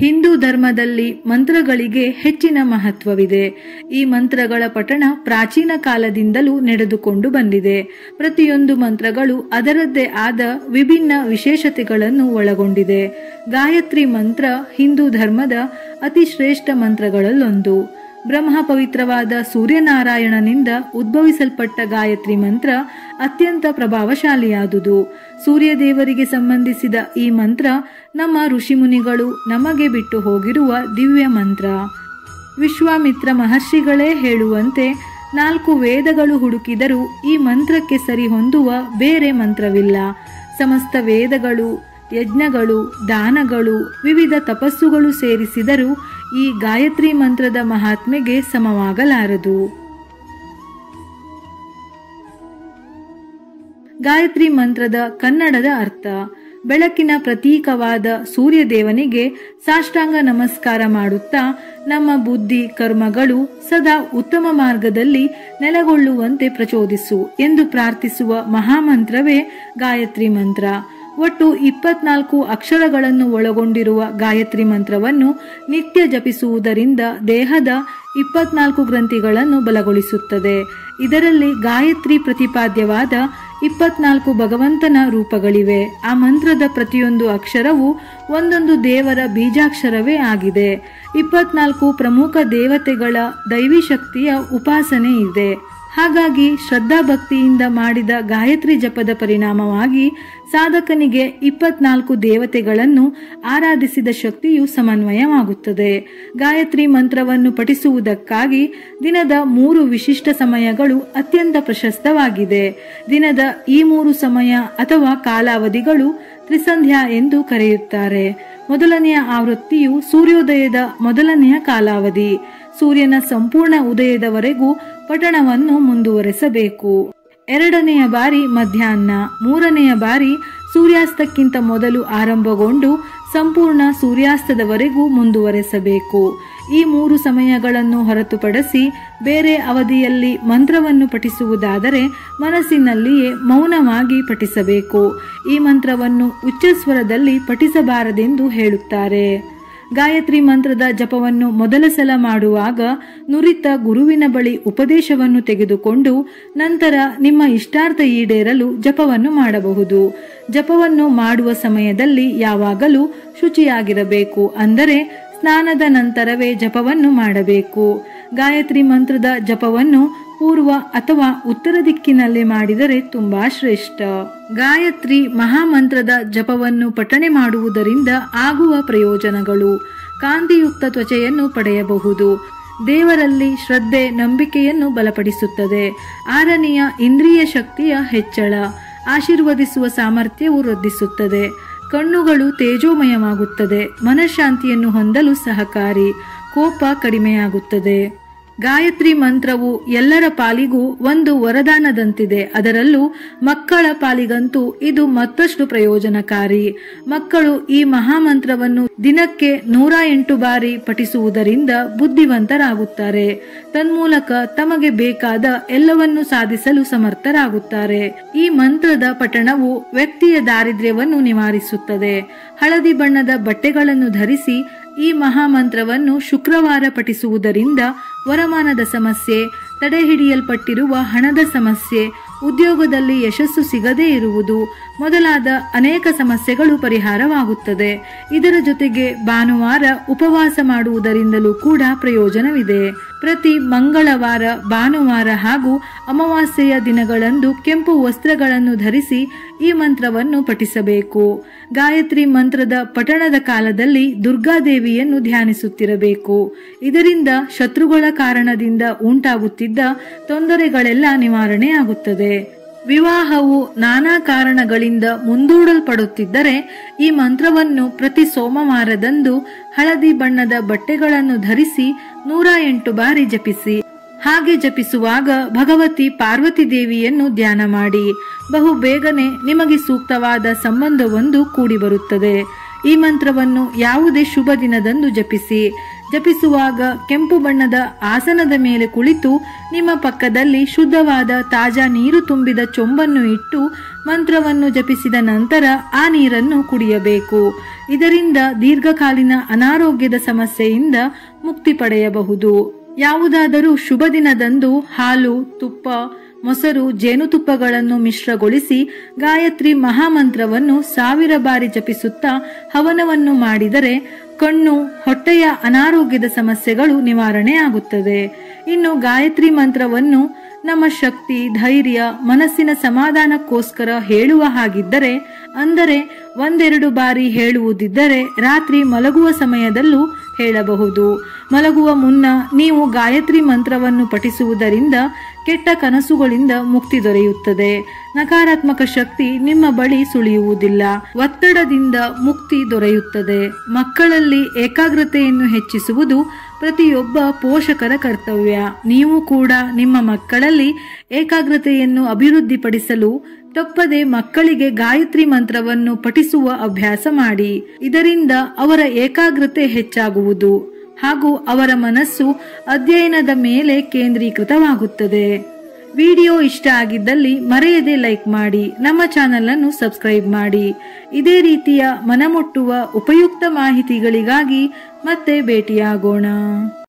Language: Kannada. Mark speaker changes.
Speaker 1: ಹಿಂದೂ ಧರ್ಮದಲ್ಲಿ ಮಂತ್ರಗಳಿಗೆ ಹೆಚ್ಚಿನ ಮಹತ್ವವಿದೆ. ಈ ಮಂತ್ರಗಳ ಪಠಣ ಪ್ರಾಚೀನ ಕಾಲದಿಂದಲೂ ನಡೆದುಕೊಂಡು ಬಂದಿದೆ. ಪ್ರತಿಯೊಂದು ಮಂತ್ರಗಳು ಅದರದ್ದೇ ಆದ ವಿಭಿನ್ನ ವಿಶೇಷತೆಗಳನ್ನು ಒಳಗೊಂಡಿದೆ. ಗಾಯತ್ರಿ ಮಂತ್ರ ಹಿಂದೂ ಧರ್ಮದ ಅತಿ ಶ್ರೇಷ್ಠ ಮಂತ್ರಗಳಲ್ಲೊಂದು. ಬ್ರಹ್ಮ ಪವಿತ್ರವಾದ ಸೂರ್ಯನಾರಾಯಣನಿಂದ ಉದ್ಭವಿಸಲ್ಪಟ್ಟ ಗಾಯತ್ರಿ ಮಂತ್ರ ಅತ್ಯಂತ ಪ್ರಭಾವಶಾಲಿಯಾದುದು. ಸೂರ್ಯದೇವರಿಗೆ ಸಂಬಂಧಿಸಿದ ಈ ಮಂತ್ರ ನಮ್ಮ ಋಷಿಮುನಿಗಳು ನಮಗೆ ಬಿಟ್ಟು ಹೋಗಿರುವ ದಿವ್ಯ ಮಂತ್ರ. ವಿಶ್ವಾಮಿತ್ರ ಮಹರ್ಷಿಗಳೇ ಹೇಳುವಂತೆ 4 ವೇದಗಳು ಹುಡುಕಿದರೂ ಈ ಮಂತ್ರಕ್ಕೆ ಸರಿಹೊಂದುವ ಬೇರೆ ಮಂತ್ರವಿಲ್ಲ. ಸಮಸ್ತ ವೇದಗಳು, ಯಜ್ಞಗಳು, ದಾನಗಳು, ವಿವಿಧ ತಪಸ್ಸುಗಳು ಸೇರಿಸಿದರೂ ಈ ಗಾಯತ್ರಿ ಮಂತ್ರದ ಮಹಾತ್ಮೆಗೆ ಸಮವಾಗಲಾರದು. ಗಾಯತ್ರಿ ಮಂತ್ರದ ಕನ್ನಡದ ಅರ್ಥ: ಬೆಳಕಿನ ಪ್ರತೀಕವಾದ ಸೂರ್ಯದೇವನಿಗೆ ಸಾಷ್ಟಾಂಗ ನಮಸ್ಕಾರ ಮಾಡುತ್ತಾ ನಮ್ಮ ಬುದ್ಧಿ ಕರ್ಮಗಳು ಸದಾ ಉತ್ತಮ ಮಾರ್ಗದಲ್ಲಿ ನೆಲೆಗೊಳ್ಳುವಂತೆ ಪ್ರಚೋದಿಸು ಎಂದು ಪ್ರಾರ್ಥಿಸುವ ಮಹಾಮಂತ್ರವೇ ಗಾಯತ್ರಿ ಮಂತ್ರ. ಒಟ್ಟು 24 ಅಕ್ಷರಗಳನ್ನು ಒಳಗೊಂಡಿರುವ ಗಾಯತ್ರಿ ಮಂತ್ರವನ್ನು ನಿತ್ಯ ಜಪಿಸುವುದರಿಂದ ದೇಹದ 24 ಗ್ರಂಥಿಗಳನ್ನು ಬಲಗೊಳಿಸುತ್ತದೆ. ಇದರಲ್ಲಿ ಗಾಯತ್ರಿ ಪ್ರತಿಪಾದ್ಯವಾದ 24 ಭಗವಂತನ ರೂಪಗಳಿವೆ. ಆ ಮಂತ್ರದ ಪ್ರತಿಯೊಂದು ಅಕ್ಷರವು ಒಂದೊಂದು ದೇವರ ಬೀಜಾಕ್ಷರವೇ ಆಗಿದೆ. 24 ಪ್ರಮುಖ ದೇವತೆಗಳ ದೈವಿ ಶಕ್ತಿಯ ಉಪಾಸನೆ ಇದೆ. ಹಾಗಾಗಿ ಶ್ರದ್ಧಾಭಕ್ತಿಯಿಂದ ಮಾಡಿದ ಗಾಯತ್ರಿ ಜಪದ ಪರಿಣಾಮವಾಗಿ ಸಾಧಕನಿಗೆ 24 ದೇವತೆಗಳನ್ನು ಆರಾಧಿಸಿದ ಶಕ್ತಿಯು ಸಮನ್ವಯವಾಗುತ್ತದೆ. ಗಾಯತ್ರಿ ಮಂತ್ರವನ್ನು ಪಠಿಸುವುದಕ್ಕಾಗಿ ದಿನದ 3 ವಿಶಿಷ್ಟ ಸಮಯಗಳು ಅತ್ಯಂತ ಪ್ರಶಸ್ತವಾಗಿದೆ. ದಿನದ ಈ 3 ಸಮಯ ಅಥವಾ ಕಾಲಾವಧಿಗಳು ತ್ರಿಸಂಧ್ಯಾ ಎಂದು ಕರೆಯುತ್ತಾರೆ. ಮೊದಲನೆಯ ಆವೃತ್ತಿಯು ಸೂರ್ಯೋದಯದ ಮೊದಲನೆಯ ಕಾಲಾವಧಿ. ಸೂರ್ಯನ ಸಂಪೂರ್ಣ ಉದಯದವರೆಗೂ ಪಠಣವನ್ನು ಮುಂದುವರೆಸಬೇಕು. 2ನೆಯ ಬಾರಿ ಮಧ್ಯಾಹ್ನ, 3ನೆಯ ಬಾರಿ ಸೂರ್ಯಾಸ್ತಕ್ಕಿಂತ ಮೊದಲು ಆರಂಭಗೊಂಡು ಸಂಪೂರ್ಣ ಸೂರ್ಯಾಸ್ತದವರೆಗೂ ಮುಂದುವರೆಸಬೇಕು. ಈ 3 ಸಮಯಗಳನ್ನು ಹೊರತುಪಡಿಸಿ ಬೇರೆ ಅವಧಿಯಲ್ಲಿ ಮಂತ್ರವನ್ನು ಪಠಿಸುವುದಾದರೆ ಮನಸ್ಸಿನಲ್ಲಿಯೇ ಮೌನವಾಗಿ ಪಠಿಸಬೇಕು. ಈ ಮಂತ್ರವನ್ನು ಉಚ್ಚಸ್ವರದಲ್ಲಿ ಪಠಿಸಬಾರದೆಂದು ಹೇಳುತ್ತಾರೆ. ಗಾಯತ್ರಿ ಮಂತ್ರದ ಜಪವನ್ನು ಮೊದಲ ಸಲ ಮಾಡುವಾಗ ನುರಿತ ಗುರುವಿನ ಬಳಿ ಉಪದೇಶವನ್ನು ತೆಗೆದುಕೊಂಡು ನಂತರ ನಿಮ್ಮ ಇಷ್ಟಾರ್ಥ ಈಡೇರಲು ಜಪವನ್ನು ಮಾಡಬಹುದು. ಜಪವನ್ನು ಮಾಡುವ ಸಮಯದಲ್ಲಿ ಯಾವಾಗಲೂ ಶುಚಿಯಾಗಿರಬೇಕು. ಅಂದರೆ ಸ್ನಾನದ ನಂತರವೇ ಜಪವನ್ನು ಮಾಡಬೇಕು. ಗಾಯತ್ರಿ ಮಂತ್ರದ ಜಪವನ್ನು ಪೂರ್ವ ಅಥವಾ ಉತ್ತರ ದಿಕ್ಕಿನಲ್ಲಿ ಮಾಡಿದರೆ ತುಂಬಾ ಶ್ರೇಷ್ಠ. ಗಾಯತ್ರಿ ಮಹಾಮಂತ್ರದ ಜಪವನ್ನು ಪಠಣೆ ಮಾಡುವುದರಿಂದ ಆಗುವ ಪ್ರಯೋಜನಗಳು: ಕಾಂತಿಯುಕ್ತ ತ್ವಚೆಯನ್ನು ಪಡೆಯಬಹುದು. ದೇವರಲ್ಲಿ ಶ್ರದ್ಧೆ, ನಂಬಿಕೆಯನ್ನು ಬಲಪಡಿಸುತ್ತದೆ. 6ನೆಯ ಇಂದ್ರಿಯ ಶಕ್ತಿಯ ಹೆಚ್ಚಳ. ಆಶೀರ್ವದಿಸುವ ಸಾಮರ್ಥ್ಯವು ವೃದ್ಧಿಸುತ್ತದೆ. ಕಣ್ಣುಗಳು ತೇಜೋಮಯವಾಗುತ್ತದೆ. ಮನಃಶಾಂತಿಯನ್ನು ಹೊಂದಲು ಸಹಕಾರಿ. ಕೋಪ ಕಡಿಮೆಯಾಗುತ್ತದೆ. ಗಾಯತ್ರಿ ಮಂತ್ರವು ಎಲ್ಲರ ಪಾಲಿಗೂ ಒಂದು ವರದಾನದಂತಿದೆ. ಅದರಲ್ಲೂ ಮಕ್ಕಳ ಪಾಲಿಗಂತೂ ಇದು ಮತ್ತಷ್ಟು ಪ್ರಯೋಜನಕಾರಿ. ಮಕ್ಕಳು ಈ ಮಹಾಮಂತ್ರವನ್ನು ದಿನಕ್ಕೆ 108 ಬಾರಿ ಪಠಿಸುವುದರಿಂದ ಬುದ್ಧಿವಂತರಾಗುತ್ತಾರೆ. ತನ್ಮೂಲಕ ತಮಗೆ ಬೇಕಾದ ಎಲ್ಲವನ್ನೂ ಸಾಧಿಸಲು ಸಮರ್ಥರಾಗುತ್ತಾರೆ. ಈ ಮಂತ್ರದ ಪಠಣವು ವ್ಯಕ್ತಿಯ ದಾರಿದ್ರ್ಯವನ್ನು ನಿವಾರಿಸುತ್ತದೆ. ಹಳದಿ ಬಣ್ಣದ ಬಟ್ಟೆಗಳನ್ನು ಧರಿಸಿ ಈ ಮಹಾಮಂತ್ರವನ್ನು ಶುಕ್ರವಾರ ಪಠಿಸುವುದರಿಂದ ವರಮಾನದ ಸಮಸ್ಯೆ, ತಡೆಹಿಡಿಯಲ್ಪಟ್ಟಿರುವ ಹಣದ ಸಮಸ್ಯೆ, ಉದ್ಯೋಗದಲ್ಲಿ ಯಶಸ್ಸು ಸಿಗದೇ ಇರುವುದು ಮೊದಲಾದ ಅನೇಕ ಸಮಸ್ಯೆಗಳು ಪರಿಹಾರವಾಗುತ್ತದೆ. ಇದರ ಜೊತೆಗೆ ಭಾನುವಾರ ಉಪವಾಸ ಮಾಡುವುದರಿಂದಲೂ ಕೂಡ ಪ್ರಯೋಜನವಿದೆ. ಪ್ರತಿ ಮಂಗಳವಾರ, ಭಾನುವಾರ ಹಾಗೂ ಅಮಾವಾಸ್ಯೆಯ ದಿನಗಳಂದು ಕೆಂಪು ವಸ್ತ್ರಗಳನ್ನು ಧರಿಸಿ ಈ ಮಂತ್ರವನ್ನು ಪಠಿಸಬೇಕು. ಗಾಯತ್ರಿ ಮಂತ್ರದ ಪಠಣದ ಕಾಲದಲ್ಲಿ ದುರ್ಗಾದೇವಿಯನ್ನು ಧ್ಯಾನಿಸುತ್ತಿರಬೇಕು. ಇದರಿಂದ ಶತ್ರುಗಳ ಕಾರಣದಿಂದ ಉಂಟಾಗುತ್ತಿದ್ದ ತೊಂದರೆಗಳೆಲ್ಲ ನಿವಾರಣೆಯಾಗುತ್ತದೆ. ವಿವಾಹವು ನಾನಾ ಕಾರಣಗಳಿಂದ ಮುಂದೂಡಲ್ಪಡುತ್ತಿದ್ದರೆ ಈ ಮಂತ್ರವನ್ನು ಪ್ರತಿ ಸೋಮವಾರದಂದು ಹಳದಿ ಬಣ್ಣದ ಬಟ್ಟೆಗಳನ್ನು ಧರಿಸಿ 108 ಬಾರಿ ಜಪಿಸಿ. ಹಾಗೆ ಜಪಿಸುವಾಗ ಭಗವತಿ ಪಾರ್ವತಿ ದೇವಿಯನ್ನು ಧ್ಯಾನ ಮಾಡಿ. ಬಹು ಬೇಗನೆ ನಿಮಗೆ ಸೂಕ್ತವಾದ ಸಂಬಂಧವೊಂದು ಕೂಡಿ ಬರುತ್ತದೆ. ಈ ಮಂತ್ರವನ್ನು ಯಾವುದೇ ಶುಭ ದಿನದಂದು ಜಪಿಸಿ. ಜಪಿಸುವಾಗ ಕೆಂಪು ಬಣ್ಣದ ಆಸನದ ಮೇಲೆ ಕುಳಿತು ನಿಮ್ಮ ಪಕ್ಕದಲ್ಲಿ ಶುದ್ಧವಾದ ತಾಜಾ ನೀರು ತುಂಬಿದ ಚೊಂಬನ್ನು ಇಟ್ಟು ಮಂತ್ರವನ್ನು ಜಪಿಸಿದ ನಂತರ ಆ ನೀರನ್ನು ಕುಡಿಯಬೇಕು. ಇದರಿಂದ ದೀರ್ಘಕಾಲೀನ ಅನಾರೋಗ್ಯದ ಸಮಸ್ಯೆಯಿಂದ ಮುಕ್ತಿ ಪಡೆಯಬಹುದು. ಯಾವುದಾದರೂ ಶುಭ ದಿನದಂದು ಹಾಲು, ತುಪ್ಪ, ಮೊಸರು, ಜೇನುತುಪ್ಪಗಳನ್ನು ಮಿಶ್ರಗೊಳಿಸಿ ಗಾಯತ್ರಿ ಮಹಾಮಂತ್ರವನ್ನು 1000 ಬಾರಿ ಜಪಿಸುತ್ತಾ ಹವನವನ್ನು ಮಾಡಿದರೆ ಕಣ್ಣು, ಹೊಟ್ಟೆಯ ಅನಾರೋಗ್ಯದ ಸಮಸ್ಯೆಗಳು ನಿವಾರಣೆ ಆಗುತ್ತದೆ. ಇನ್ನು ಗಾಯತ್ರಿ ಮಂತ್ರವನ್ನು ನಮ್ಮ ಶಕ್ತಿ, ಧೈರ್ಯ, ಮನಸ್ಸಿನ ಸಮಾಧಾನಕ್ಕೋಸ್ಕರ ಹೇಳುವ ಹಾಗಿದ್ದರೆ, ಅಂದರೆ 1-2 ಬಾರಿ ಹೇಳುವುದಿದ್ದರೆ ರಾತ್ರಿ ಮಲಗುವ ಸಮಯದಲ್ಲೂ ಹೇಳಬಹುದು. ಮಲಗುವ ಮುನ್ನ ನೀವು ಗಾಯತ್ರಿ ಮಂತ್ರವನ್ನು ಪಠಿಸುವುದರಿಂದ ಕೆಟ್ಟ ಕನಸುಗಳಿಂದ ಮುಕ್ತಿ ದೊರೆಯುತ್ತದೆ. ನಕಾರಾತ್ಮಕ ಶಕ್ತಿ ನಿಮ್ಮ ಬಳಿ ಸುಳಿಯುವುದಿಲ್ಲ. ಒತ್ತಡದಿಂದ ಮುಕ್ತಿ ದೊರೆಯುತ್ತದೆ. ಮಕ್ಕಳಲ್ಲಿ ಏಕಾಗ್ರತೆಯನ್ನು ಹೆಚ್ಚಿಸುವುದು ಪ್ರತಿಯೊಬ್ಬ ಪೋಷಕರ ಕರ್ತವ್ಯ. ನೀವು ಕೂಡ ನಿಮ್ಮ ಮಕ್ಕಳಲ್ಲಿ ಏಕಾಗ್ರತೆಯನ್ನು ಅಭಿವೃದ್ಧಿಪಡಿಸಲು ತಪ್ಪದೆ ಮಕ್ಕಳಿಗೆ ಗಾಯತ್ರಿ ಮಂತ್ರವನ್ನು ಪಠಿಸುವ ಅಭ್ಯಾಸ ಮಾಡಿ. ಇದರಿಂದ ಅವರ ಏಕಾಗ್ರತೆ ಹೆಚ್ಚಾಗುವುದು ಹಾಗೂ ಅವರ ಮನಸ್ಸು ಅಧ್ಯಯನದ ಮೇಲೆ ಕೇಂದ್ರೀಕೃತವಾಗುತ್ತದೆ. ವಿಡಿಯೋ ಇಷ್ಟ ಆಗಿದ್ದಲ್ಲಿ ಮರೆಯದೆ ಲೈಕ್ ಮಾಡಿ, ನಮ್ಮ ಚಾನೆಲ್ ಅನ್ನು ಸಬ್ಸ್ಕ್ರೈಬ್ ಮಾಡಿ. ಇದೇ ರೀತಿಯ ಮನಮುಟ್ಟುವ ಉಪಯುಕ್ತ ಮಾಹಿತಿಗಳಿಗಾಗಿ ಮತ್ತೆ ಭೇಟಿಯಾಗೋಣ.